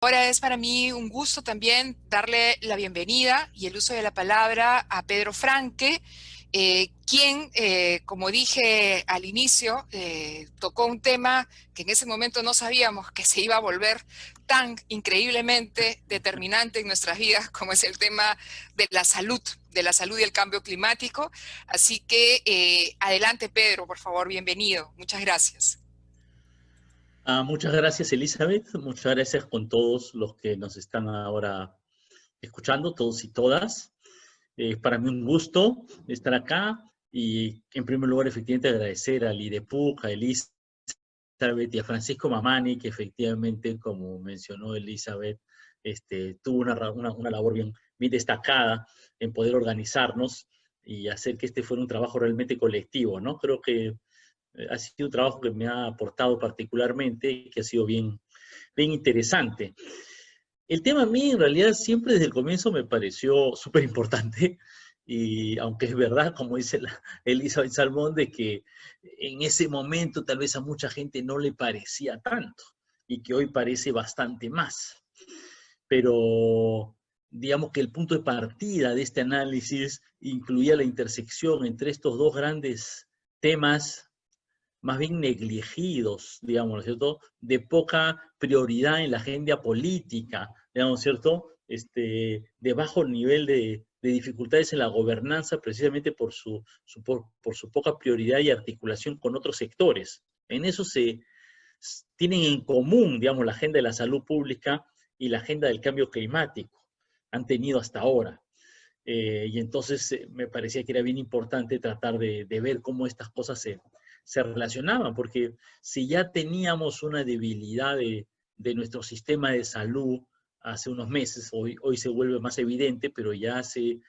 Ahora es para mí un gusto también darle la bienvenida y el uso de la palabra a Pedro Franque, quien, como dije al inicio, tocó un tema que en ese momento no sabíamos que se iba a volver tan increíblemente determinante en nuestras vidas como es el tema de la salud y el cambio climático. Así que adelante, Pedro, por favor, bienvenido. Muchas gracias. Muchas gracias, Elizabeth. Muchas gracias con todos los que nos están ahora escuchando, todos y todas. Para mí un gusto estar acá y, en primer lugar, efectivamente agradecer a Lidepuc, a Elizabeth y a Francisco Mamani, que efectivamente, como mencionó Elizabeth, tuvo una labor bien destacada en poder organizarnos y hacer que este fuera un trabajo realmente colectivo, ¿no? Creo que ha sido un trabajo que me ha aportado particularmente y que ha sido bien interesante. El tema a mí, en realidad, siempre desde el comienzo me pareció súper importante, y aunque es verdad, como dice Elizabeth Salmón, de que en ese momento tal vez a mucha gente no le parecía tanto, y que hoy parece bastante más. Pero digamos que el punto de partida de este análisis incluía la intersección entre estos dos grandes temas más bien negligidos, digamos, ¿no es cierto?, de poca prioridad en la agenda política, digamos, ¿cierto?, de bajo nivel de dificultades en la gobernanza precisamente por por su poca prioridad y articulación con otros sectores. En eso tienen en común, digamos, la agenda de la salud pública y la agenda del cambio climático. Han tenido hasta ahora. Y entonces me parecía que era bien importante tratar de ver cómo estas cosas se relacionaban, porque si ya teníamos una debilidad de nuestro sistema de salud hace unos meses, hoy se vuelve más evidente, pero ya hace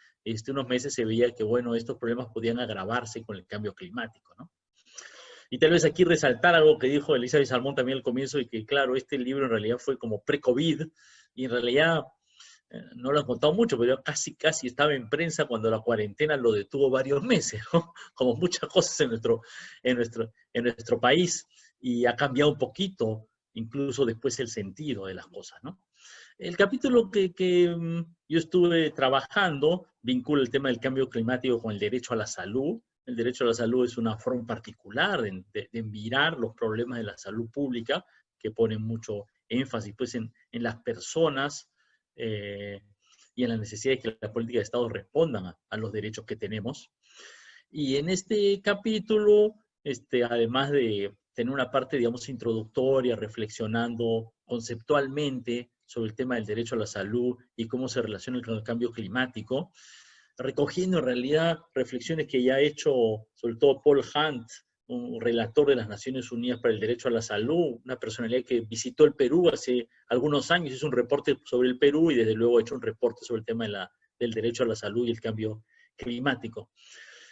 unos meses se veía que, bueno, estos problemas podían agravarse con el cambio climático, ¿no? Y tal vez aquí resaltar algo que dijo Elizabeth Salmón también al comienzo, y que, claro, este libro en realidad fue como pre-COVID, y en realidad no lo han contado mucho, pero casi estaba en prensa cuando la cuarentena lo detuvo varios meses, ¿no? Como muchas cosas en nuestro país, y ha cambiado un poquito, incluso después el sentido de las cosas, ¿no? El capítulo que yo estuve trabajando vincula el tema del cambio climático con el derecho a la salud. El derecho a la salud es una forma particular de mirar los problemas de la salud pública, que pone mucho énfasis pues, en las personas, eh, y en la necesidad de que la política de Estado respondan a los derechos que tenemos. Y en este capítulo, además de tener una parte, digamos, introductoria, reflexionando conceptualmente sobre el tema del derecho a la salud y cómo se relaciona con el cambio climático, recogiendo en realidad reflexiones que ya ha hecho sobre todo Paul Hunt, un relator de las Naciones Unidas para el Derecho a la Salud, una personalidad que visitó el Perú hace algunos años, hizo un reporte sobre el Perú y desde luego ha hecho un reporte sobre el tema del derecho a la salud y el cambio climático.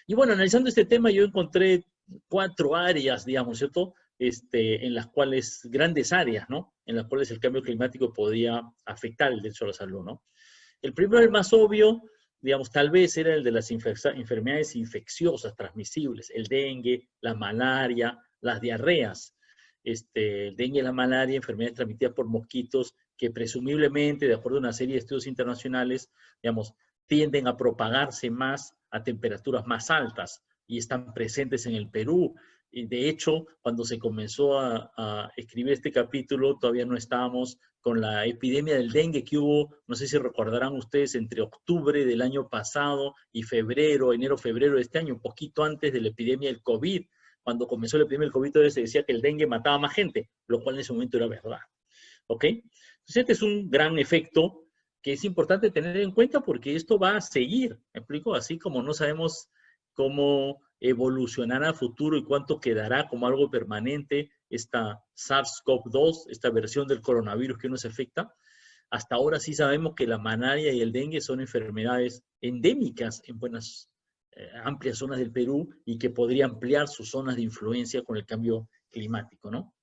Y bueno, analizando este tema yo encontré 4 áreas, digamos, ¿cierto?, en las cuales, grandes áreas, ¿no?, en las cuales el cambio climático podría afectar el derecho a la salud, ¿no? El primero, el más obvio, digamos, tal vez era el de las enfermedades infecciosas transmisibles, el dengue, la malaria, las diarreas. El dengue y la malaria, enfermedades transmitidas por mosquitos que presumiblemente, de acuerdo a una serie de estudios internacionales, digamos, tienden a propagarse más a temperaturas más altas y están presentes en el Perú. Y de hecho, cuando se comenzó a escribir este capítulo, todavía no estábamos con la epidemia del dengue que hubo, no sé si recordarán ustedes, entre octubre del año pasado y enero-febrero de este año, un poquito antes de la epidemia del COVID. Cuando comenzó la epidemia del COVID, todavía se decía que el dengue mataba más gente, lo cual en ese momento era verdad. ¿Ok? Entonces este es un gran efecto que es importante tener en cuenta porque esto va a seguir, ¿me explico? Así como no sabemos cómo evolucionará a futuro y cuánto quedará como algo permanente esta SARS-CoV-2, esta versión del coronavirus que nos afecta. Hasta ahora sí sabemos que la malaria y el dengue son enfermedades endémicas en amplias zonas del Perú y que podría ampliar sus zonas de influencia con el cambio climático, ¿no?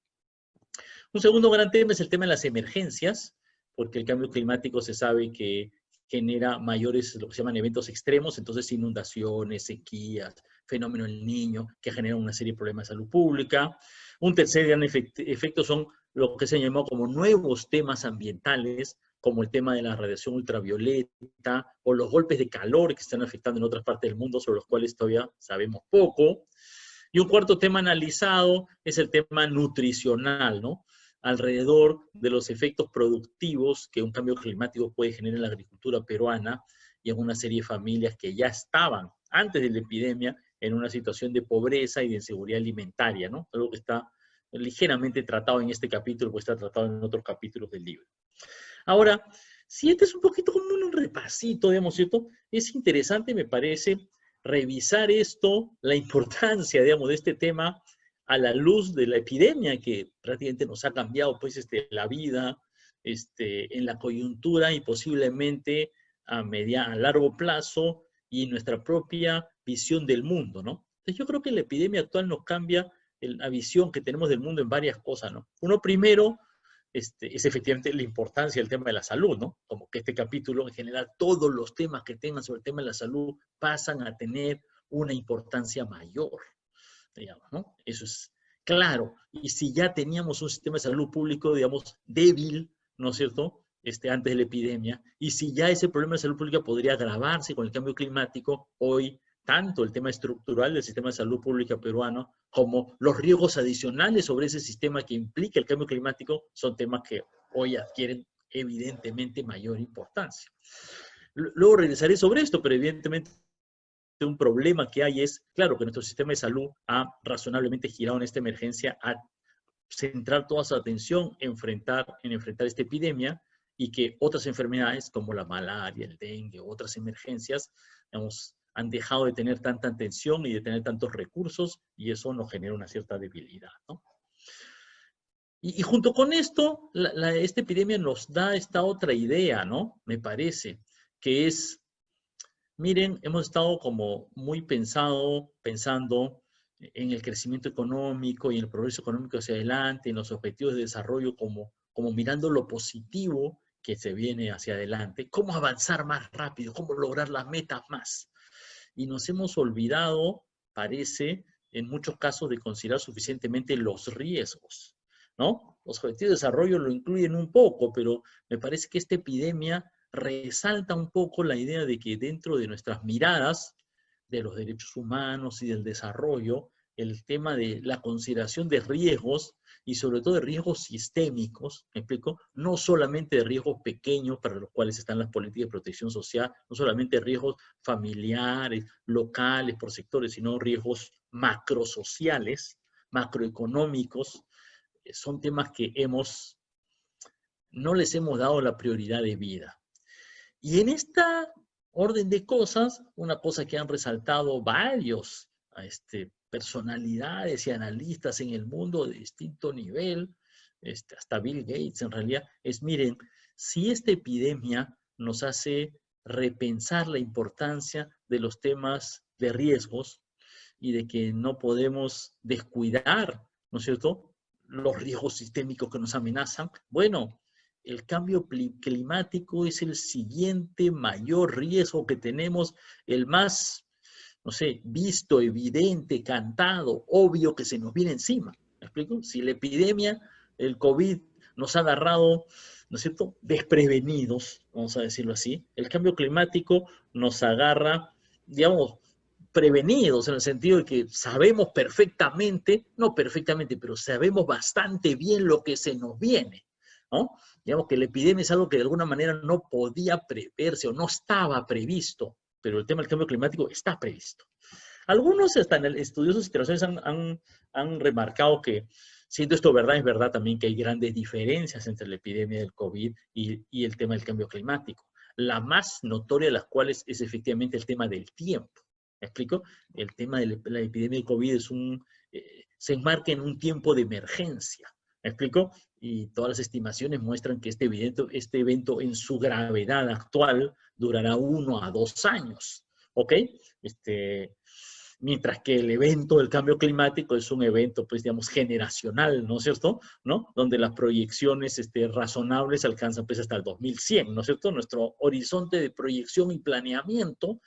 Un segundo gran tema es el tema de las emergencias, porque el cambio climático se sabe que genera mayores, lo que se llaman eventos extremos, entonces inundaciones, sequías, fenómeno del niño, que generan una serie de problemas de salud pública. Un tercer gran efecto son lo que se llamó como nuevos temas ambientales, como el tema de la radiación ultravioleta o los golpes de calor que están afectando en otras partes del mundo, sobre los cuales todavía sabemos poco. Y un cuarto tema analizado es el tema nutricional, ¿no? Alrededor de los efectos productivos que un cambio climático puede generar en la agricultura peruana y en una serie de familias que ya estaban, antes de la epidemia, en una situación de pobreza y de inseguridad alimentaria, ¿no? Algo que está ligeramente tratado en este capítulo, pues está tratado en otros capítulos del libro. Ahora, si este es un poquito como un repasito, digamos, ¿cierto? Es interesante, me parece, revisar esto, la importancia, digamos, de este tema a la luz de la epidemia que prácticamente nos ha cambiado, pues, la vida, en la coyuntura y posiblemente a largo plazo y nuestra propia visión del mundo, ¿no? Entonces yo creo que la epidemia actual nos cambia la visión que tenemos del mundo en varias cosas, ¿no? Uno primero, es efectivamente la importancia del tema de la salud, ¿no? Como que este capítulo, en general, todos los temas que tengan sobre el tema de la salud pasan a tener una importancia mayor, digamos, ¿no? Eso es claro. Y si ya teníamos un sistema de salud público, digamos, débil, ¿no es cierto?, antes de la epidemia, y si ya ese problema de salud pública podría agravarse con el cambio climático, hoy tanto el tema estructural del sistema de salud pública peruano como los riesgos adicionales sobre ese sistema que implica el cambio climático son temas que hoy adquieren evidentemente mayor importancia. Luego regresaré sobre esto, pero evidentemente un problema que hay es, claro, que nuestro sistema de salud ha razonablemente girado en esta emergencia a centrar toda su atención en enfrentar esta epidemia y que otras enfermedades como la malaria, el dengue, otras emergencias, digamos, han dejado de tener tanta atención y de tener tantos recursos y eso nos genera una cierta debilidad, ¿no? Y junto con esto, esta epidemia nos da esta otra idea, ¿no? Me parece, que es, miren, hemos estado como muy pensando en el crecimiento económico y en el progreso económico hacia adelante, en los objetivos de desarrollo, como mirando lo positivo que se viene hacia adelante, cómo avanzar más rápido, cómo lograr las metas más. Y nos hemos olvidado, parece, en muchos casos, de considerar suficientemente los riesgos, ¿no? Los objetivos de desarrollo lo incluyen un poco, pero me parece que esta epidemia resalta un poco la idea de que dentro de nuestras miradas de los derechos humanos y del desarrollo, el tema de la consideración de riesgos y sobre todo de riesgos sistémicos, ¿me explico? No solamente de riesgos pequeños para los cuales están las políticas de protección social, no solamente riesgos familiares, locales, por sectores, sino riesgos macrosociales, macroeconómicos, son temas que no les hemos dado la prioridad de vida. Y en esta orden de cosas, una cosa que han resaltado varios personalidades y analistas en el mundo de distinto nivel, hasta Bill Gates en realidad, es, miren, si esta epidemia nos hace repensar la importancia de los temas de riesgos y de que no podemos descuidar, ¿no es cierto?, los riesgos sistémicos que nos amenazan, bueno, el cambio climático es el siguiente mayor riesgo que tenemos, el más, no sé, visto, evidente, cantado, obvio que se nos viene encima. ¿Me explico? Si la epidemia, el COVID, nos ha agarrado, ¿no es cierto?, desprevenidos, vamos a decirlo así, el cambio climático nos agarra, digamos, prevenidos en el sentido de que sabemos perfectamente, no perfectamente, pero sabemos bastante bien lo que se nos viene, ¿no? Digamos que la epidemia es algo que de alguna manera no podía preverse o no estaba previsto, pero el tema del cambio climático está previsto. Algunos hasta estudiosos internacionales han remarcado que, siendo esto verdad, es verdad también que hay grandes diferencias entre la epidemia del COVID y el tema del cambio climático. La más notoria de las cuales es efectivamente el tema del tiempo. ¿Me explico? El tema de la epidemia de COVID se enmarca en un tiempo de emergencia. ¿Me explico? Y todas las estimaciones muestran que este evento en su gravedad actual durará 1 a 2 años. ¿Ok? Mientras que el evento del cambio climático es un evento, pues, digamos, generacional, ¿no es cierto?, ¿no? Donde las proyecciones razonables alcanzan, pues, hasta el 2100, ¿no es cierto? Nuestro horizonte de proyección y planeamiento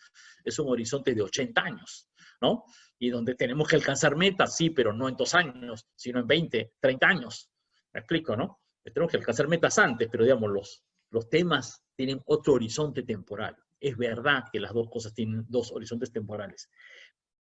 es un horizonte de 80 años, ¿no? Y donde tenemos que alcanzar metas, sí, pero no en 2 años, sino en 20, 30 años. Me explico, ¿no? Tenemos que alcanzar metas antes, pero digamos, los temas tienen otro horizonte temporal. Es verdad que las dos cosas tienen dos horizontes temporales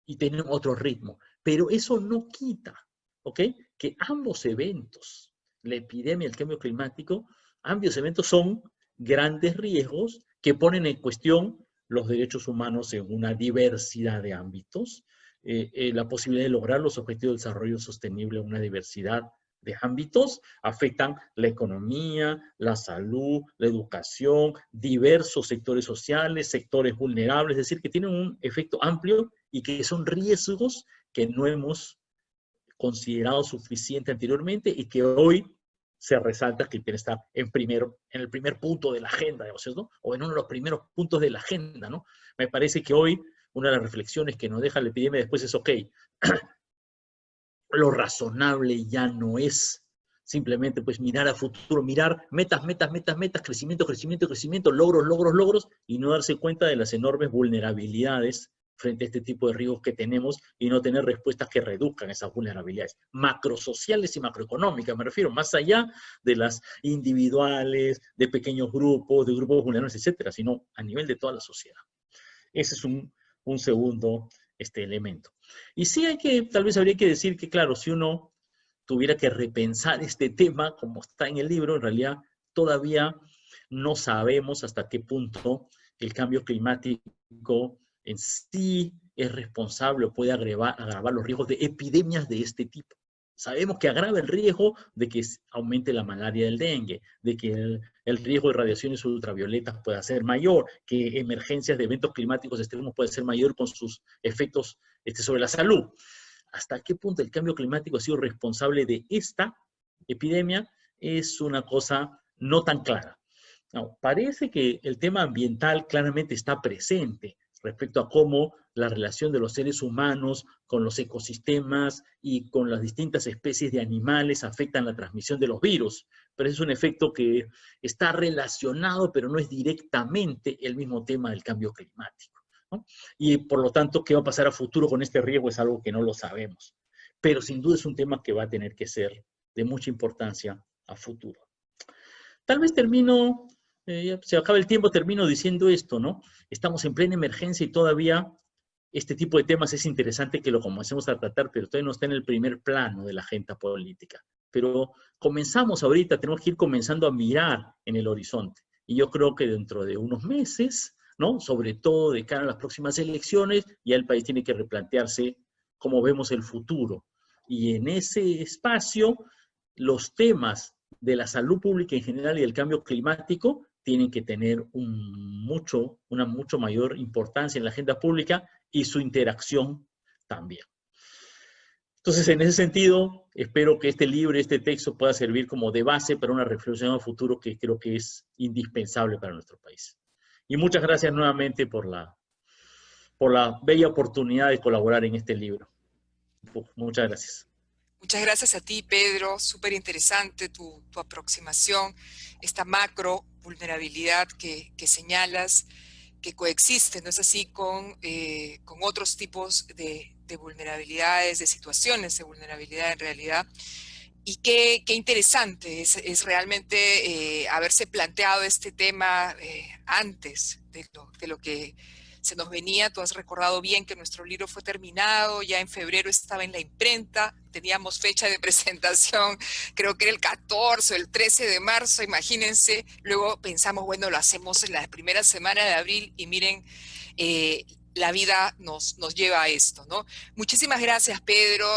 y tienen otro ritmo, pero eso no quita, ¿ok? Que ambos eventos, la epidemia y el cambio climático, ambos eventos son grandes riesgos que ponen en cuestión los derechos humanos en una diversidad de ámbitos, la posibilidad de lograr los objetivos de desarrollo sostenible en una diversidad de ámbitos, afectan la economía, la salud, la educación, diversos sectores sociales, sectores vulnerables, es decir, que tienen un efecto amplio y que son riesgos que no hemos considerado suficiente anteriormente y que hoy se resalta que tiene que estar en el primer punto de la agenda, ¿no? O en uno de los primeros puntos de la agenda, ¿no? Me parece que hoy una de las reflexiones que nos deja la epidemia después es, ok, lo razonable ya no es simplemente pues mirar a futuro, mirar metas, metas, metas, metas, crecimiento, crecimiento, crecimiento, logros, logros, logros, y no darse cuenta de las enormes vulnerabilidades frente a este tipo de riesgos que tenemos y no tener respuestas que reduzcan esas vulnerabilidades macrosociales y macroeconómicas, me refiero, más allá de las individuales, de pequeños grupos, de grupos vulnerables, etcétera, sino a nivel de toda la sociedad. Ese es un segundo elemento. Y sí tal vez habría que decir que, claro, si uno tuviera que repensar este tema, como está en el libro, en realidad todavía no sabemos hasta qué punto el cambio climático en sí es responsable o puede agravar los riesgos de epidemias de este tipo. Sabemos que agrava el riesgo de que aumente la malaria del dengue, de que el riesgo de radiaciones ultravioletas pueda ser mayor, que emergencias de eventos climáticos extremos puede ser mayor con sus efectos sobre la salud. ¿Hasta qué punto el cambio climático ha sido responsable de esta epidemia? Es una cosa no tan clara. No, parece que el tema ambiental claramente está presente respecto a cómo la relación de los seres humanos con los ecosistemas y con las distintas especies de animales afectan la transmisión de los virus, pero es un efecto que está relacionado, pero no es directamente el mismo tema del cambio climático, ¿no? Y por lo tanto, ¿qué va a pasar a futuro con este riesgo? Es algo que no lo sabemos, pero sin duda es un tema que va a tener que ser de mucha importancia a futuro. Tal vez termino, se acaba el tiempo, termino diciendo esto, ¿no? Estamos en plena emergencia y todavía este tipo de temas es interesante que lo comencemos a tratar, pero todavía no está en el primer plano de la agenda política. Pero comenzamos ahorita, tenemos que ir comenzando a mirar en el horizonte. Y yo creo que dentro de unos meses, ¿no? Sobre todo de cara a las próximas elecciones, ya el país tiene que replantearse cómo vemos el futuro. Y en ese espacio, los temas de la salud pública en general y del cambio climático tienen que tener una mucho mayor importancia en la agenda pública y su interacción también. Entonces, en ese sentido, espero que este libro, este texto pueda servir como de base para una reflexión a futuro que creo que es indispensable para nuestro país. Y muchas gracias nuevamente por la bella oportunidad de colaborar en este libro. Muchas gracias. Muchas gracias a ti, Pedro. Súper interesante tu aproximación, esta macro vulnerabilidad que señalas, que coexiste, ¿no es así?, con otros tipos de vulnerabilidades, de situaciones de vulnerabilidad en realidad. Y qué interesante es realmente haberse planteado este tema antes de lo que se nos venía. Tú has recordado bien que nuestro libro fue terminado, ya en febrero estaba en la imprenta, teníamos fecha de presentación, creo que era el 14 o el 13 de marzo, imagínense. Luego pensamos, bueno, lo hacemos en la primera semana de abril y miren, la vida nos lleva a esto, ¿no? Muchísimas gracias, Pedro.